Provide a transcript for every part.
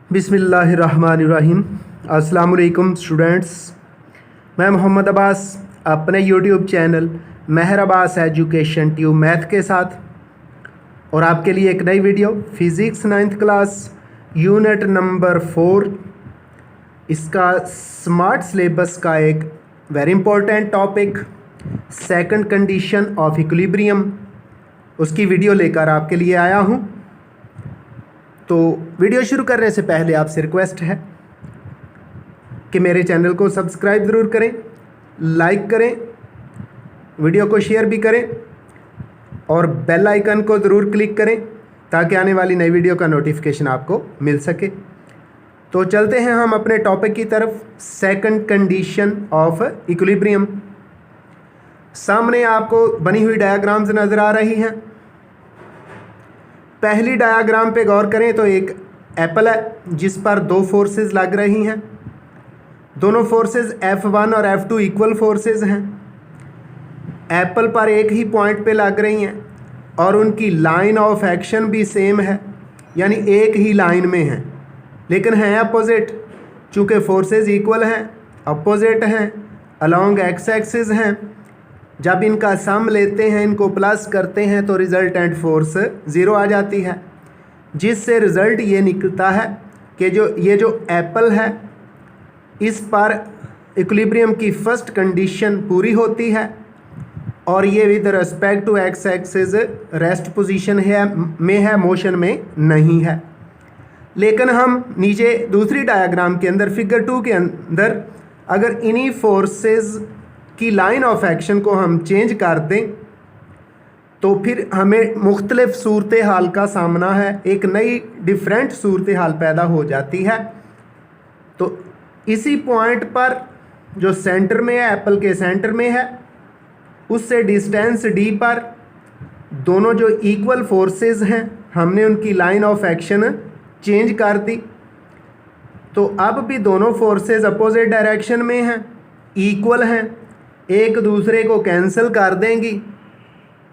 बिस्मिल्लाहिर्रहमानिर्रहीम। अस्सलाम वालेकुम स्टूडेंट्स, मैं मोहम्मद अब्बास अपने यूट्यूब चैनल मेहर अब्बास एजुकेशन ट्यूब मैथ के साथ और आपके लिए एक नई video physics 9th class unit number 4 इसका स्मार्ट सिलेबस का एक very important topic second condition of equilibrium उसकी वीडियो लेकर आपके लिए आया हूँ। तो वीडियो शुरू करने से पहले आपसे रिक्वेस्ट है कि मेरे चैनल को सब्सक्राइब ज़रूर करें, लाइक करें, वीडियो को शेयर भी करें और बेल आइकन को ज़रूर क्लिक करें ताकि आने वाली नई वीडियो का नोटिफिकेशन आपको मिल सके। तो चलते हैं हम अपने टॉपिक की तरफ, सेकंड कंडीशन ऑफ इक्विलिब्रियम। सामने आपको बनी हुई डायग्राम्स नज़र आ रही हैं। पहली डायग्राम पे गौर करें तो एक एप्पल है जिस पर दो फोर्सेस लग रही हैं। दोनों फोर्सेस F1 और F2 इक्वल फोर्सेस हैं। एप्पल पर एक ही पॉइंट पे लग रही हैं और उनकी लाइन ऑफ एक्शन भी सेम है, यानी एक ही लाइन में हैं, लेकिन हैं अपोजिट। चूँकि फोर्सेस इक्वल हैं, अपोजिट हैं, अलोंग एक्स एक्सिस हैं, जब इनका सम लेते हैं, इनको प्लस करते हैं तो रिजल्टेंट फोर्स 0 आ जाती है, जिससे रिज़ल्ट ये निकलता है कि ये जो एप्पल है इस पर इक्विलिब्रियम की फर्स्ट कंडीशन पूरी होती है और ये with respect to x axis rest position है, मोशन में नहीं है। लेकिन हम नीचे दूसरी डायग्राम के अंदर फिगर 2 के अंदर अगर इन्हीं फोर्सेस की लाइन ऑफ एक्शन को हम चेंज कर दें तो फिर हमें मुख्तलिफ सूरत हाल का सामना है, एक नई डिफरेंट सूरत हाल पैदा हो जाती है। तो इसी पॉइंट पर जो सेंटर में है, एप्पल के सेंटर में है, उससे डिस्टेंस d पर दोनों जो इक्वल फोर्सेस हैं हमने उनकी लाइन ऑफ एक्शन चेंज कर दी। तो अब भी दोनों फोर्सेस अपोजिट डायरेक्शन में हैं, इक्वल हैं, एक दूसरे को कैंसिल कर देंगी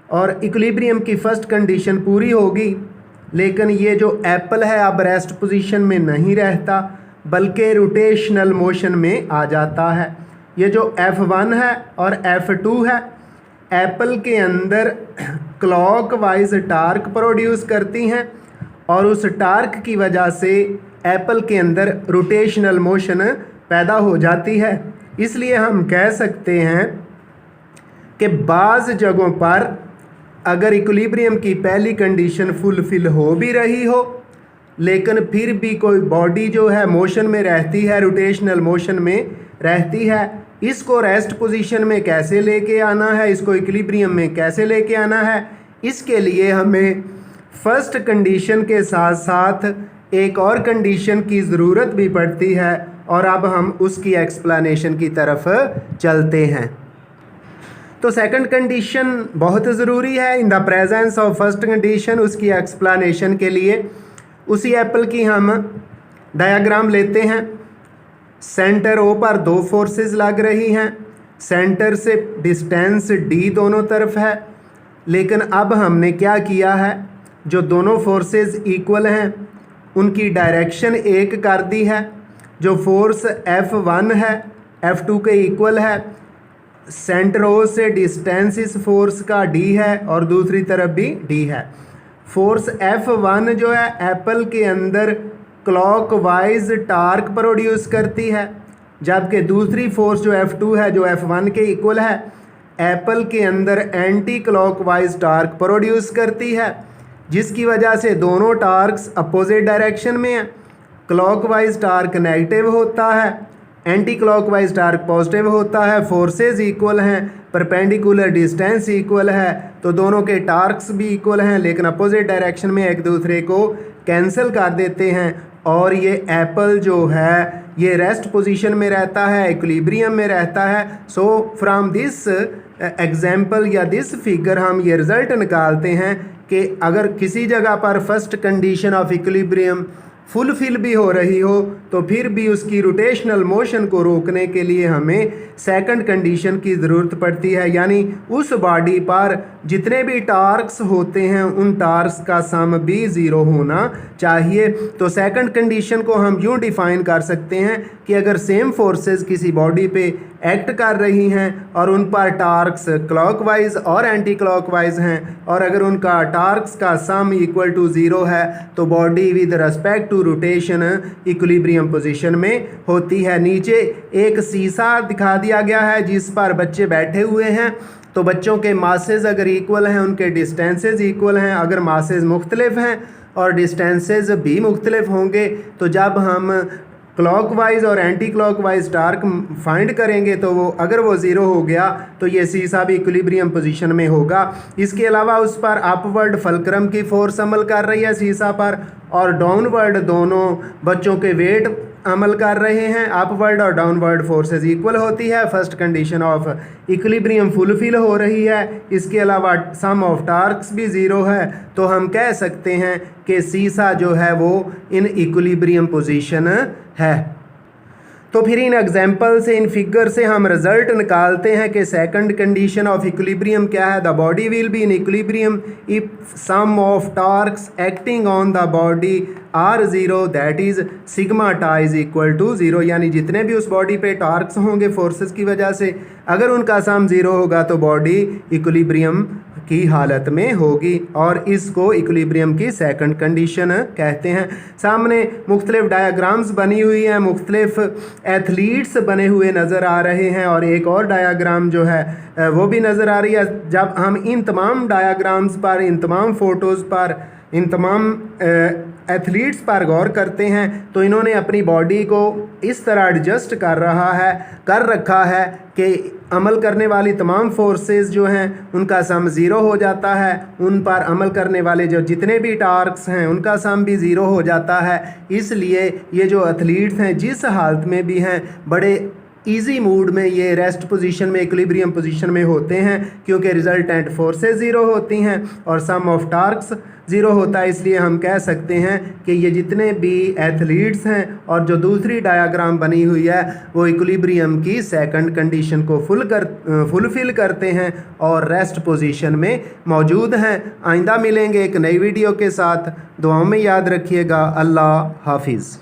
और इक्विलिब्रियम की फर्स्ट कंडीशन पूरी होगी। लेकिन ये जो एप्पल है अब रेस्ट पोजीशन में नहीं रहता बल्कि रोटेशनल मोशन में आ जाता है। ये जो F1 है और F2 है, एप्पल के अंदर क्लॉकवाइज टार्क प्रोड्यूस करती हैं और उस टार्क की वजह से एप्पल के अंदर रोटेशनल मोशन पैदा हो जाती है। इसलिए हम कह सकते हैं कि बाज़ जगहों पर अगर इक्विलिब्रियम की पहली कंडीशन फुलफिल हो भी रही हो लेकिन फिर भी कोई बॉडी जो है मोशन में रहती है, रोटेशनल मोशन में रहती है, इसको रेस्ट पोजीशन में कैसे लेके आना है, इसको इक्विलिब्रियम में कैसे लेके आना है, इसके लिए हमें फर्स्ट कंडीशन के साथ साथ एक और कंडीशन की ज़रूरत भी पड़ती है और अब हम उसकी एक्सप्लेनेशन की तरफ चलते हैं। तो सेकंड कंडीशन बहुत ज़रूरी है in the presence of first condition. उसकी एक्सप्लेनेशन के लिए उसी एप्पल की हम डायग्राम लेते हैं। सेंटर O पर दो फोर्सेस लग रही हैं, सेंटर से डिस्टेंस d दोनों तरफ है, लेकिन अब हमने क्या किया है, जो दोनों फोर्सेस इक्वल हैं उनकी डायरेक्शन एक कर दी है। जो फोर्स F1 है F2 के इक्वल है, सेंटर O से डिस्टेंस इस फोर्स का d है और दूसरी तरफ भी d है। फोर्स F1 जो है एप्पल के अंदर क्लॉकवाइज टार्क प्रोड्यूस करती है, जबकि दूसरी फोर्स जो F2 है जो F1 के इक्वल है, एप्पल के अंदर एंटी क्लॉकवाइज टार्क प्रोड्यूस करती है, जिसकी वजह से दोनों टार्क्स अपोजिट डायरेक्शन में हैं। क्लॉकवाइज टार्क नेगेटिव होता है, एंटी क्लॉकवाइज टार्क पॉजिटिव होता है। फोर्सेस इक्वल हैं, परपेंडिकुलर डिस्टेंस इक्वल है, तो दोनों के टार्क्स भी इक्वल हैं लेकिन अपोजिट डायरेक्शन में एक दूसरे को कैंसिल कर देते हैं और ये एप्पल जो है ये रेस्ट पोजीशन में रहता है, इक्विलिब्रियम में रहता है। सो फ्रॉम दिस एग्जाम्पल या दिस फिगर हम ये रिज़ल्ट निकालते हैं कि अगर किसी जगह पर first condition of equilibrium fulfil भी हो रही हो तो फिर भी उसकी रोटेशनल मोशन को रोकने के लिए हमें सेकंड कंडीशन की ज़रूरत पड़ती है, यानी उस बॉडी पर जितने भी टार्क्स होते हैं उन टार्क्स का सम भी ज़ीरो होना चाहिए। तो सेकंड कंडीशन को हम यूँ डिफ़ाइन कर सकते हैं कि अगर सेम फोर्सेस किसी बॉडी पे एक्ट कर रही हैं और उन पर टार्क्स क्लॉकवाइज और एंटी क्लॉकवाइज हैं और अगर उनका टार्क्स का सम इक्वल टू ज़ीरो है तो body with respect to rotation equilibrium position में होती है। नीचे एक शीशा दिखा दिया गया है जिस पर बच्चे बैठे हुए हैं। तो बच्चों के मासेज अगर इक्वल हैं, उनके डिस्टेंसेज इक्वल हैं, अगर मासेज मुख्तलिफ हैं और डिस्टेंसेज भी मुख्तलिफ होंगे तो जब हम क्लॉकवाइज और एंटी क्लॉकवाइज टार्क फाइंड करेंगे तो वो अगर वो ज़ीरो हो गया तो ये शीशा भी इक्विलिब्रियम पोजीशन में होगा। इसके अलावा उस पर अपवर्ड फल्क्रम की फोर्स अमल कर रही है शीशा पर और डाउनवर्ड दोनों बच्चों के वेट अमल कर रहे हैं। अपवर्ड और डाउनवर्ड फोर्सेस इक्वल होती है। First condition of equilibrium fulfil हो रही है। इसके अलावा सम ऑफ टार्क्स भी ज़ीरो है तो हम कह सकते हैं कि शीशा जो है वो इन इक्विलिब्रियम पोजीशन है। तो फिर इन एग्जाम्पल से, इन फिगर से हम रिजल्ट निकालते हैं कि सेकंड कंडीशन ऑफ इक्विलिब्रियम क्या है। The body will be in equilibrium if sum of torques acting on the body are zero, that is sigma tau is equal to zero, यानी जितने भी उस बॉडी पे टार्क्स होंगे फोर्सेस की वजह से अगर उनका सम ज़ीरो होगा तो बॉडी इक्विलिब्रियम की हालत में होगी और इसको इक्विलिब्रियम की सेकंड कंडीशन कहते हैं। सामने मुख्तलिफ डायाग्राम्स बनी हुई हैं, मुख्तलिफ एथलीट्स बने हुए नज़र आ रहे हैं और एक और डायाग्राम जो है वो भी नज़र आ रही है। जब हम इन तमाम डायाग्राम्स पर, इन तमाम फ़ोटोज़ पर, इन तमाम एथलीट्स पर गौर करते हैं तो इन्होंने अपनी बॉडी को इस तरह एडजस्ट कर रखा है कि अमल करने वाली तमाम फोर्सेस जो हैं उनका सम ज़ीरो हो जाता है, उन पर अमल करने वाले जो जितने भी टार्क्स हैं उनका सम भी ज़ीरो हो जाता है। इसलिए ये जो एथलीट्स हैं जिस हालत में भी हैं बड़े इजी मूड में ये रेस्ट पोजीशन में, इक्विलिब्रियम पोजीशन में होते हैं क्योंकि रिजल्टेंट फोर्सेस ज़ीरो होती हैं और सम ऑफ टार्क्स ज़ीरो होता है। इसलिए हम कह सकते हैं कि ये जितने भी एथलीट्स हैं और जो दूसरी डायाग्राम बनी हुई है वो इक्विलिब्रियम की सेकंड कंडीशन को फुलफिल करते हैं और रेस्ट पोजीशन में मौजूद हैं। आइंदा मिलेंगे एक नई वीडियो के साथ। दुआओं में याद रखिएगा। अल्लाह हाफिज़।